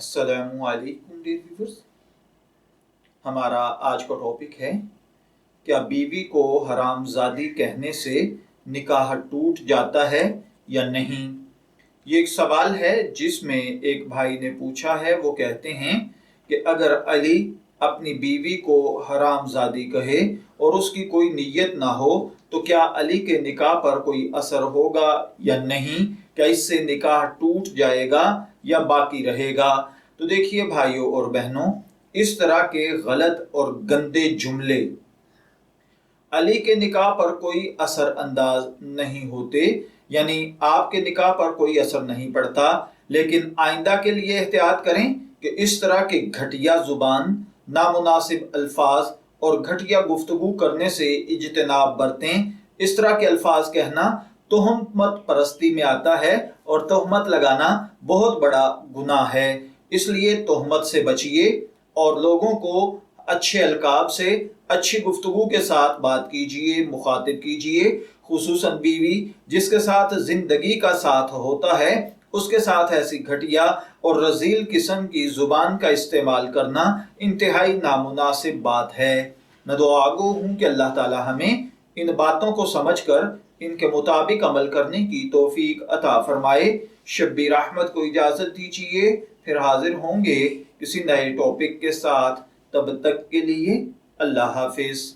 अस्सलामुअलैकुम dear viewers. हमारा आज का टॉपिक है, क्या बीवी को हरामजादी कहने से निकाह टूट जाता है या नहीं। ये एक सवाल है जिसमें एक भाई ने पूछा है। वो कहते हैं कि अगर अली अपनी बीवी को हरामजादी कहे और उसकी कोई नीयत ना हो तो क्या अली के निकाह पर कोई असर होगा या नहीं, क्या इससे निकाह टूट जाएगा या बाकी रहेगा। तो देखिए भाइयों और बहनों, इस तरह के गलत और गंदे जुमले अली के निकाह पर कोई असर अंदाज नहीं होते, यानी आपके निकाह पर कोई असर नहीं पड़ता। लेकिन आइंदा के लिए एहतियात करें कि इस तरह के घटिया जुबान, नामुनासिब अल्फाज और घटिया गुफ्तगू करने से इज्तनाब बरतें। इस तरह के अल्फाज कहना तोहमत परस्ती में आता है और तोहमत लगाना बहुत बड़ा गुनाह है। इसलिए तोहमत से बचिए और लोगों को अच्छे अलकाब से, अच्छी गुफ्तगू के साथ बात कीजिए, मुखातिब कीजिए। खुसूसन बीवी जिसके साथ जिंदगी का साथ होता है, उसके साथ ऐसी घटिया और रजील किस्म की जुबान का इस्तेमाल करना इंतहाई नामुनासिब बात है। मैं दुआ गो हूँ कि अल्लाह ताला हमें इन बातों को समझकर इनके मुताबिक अमल करने की तौफीक अता फरमाए। शब्बीर अहमद को इजाज़त दीजिए, फिर हाजिर होंगे किसी नए टॉपिक के साथ। तब तक के लिए अल्लाह हाफिज।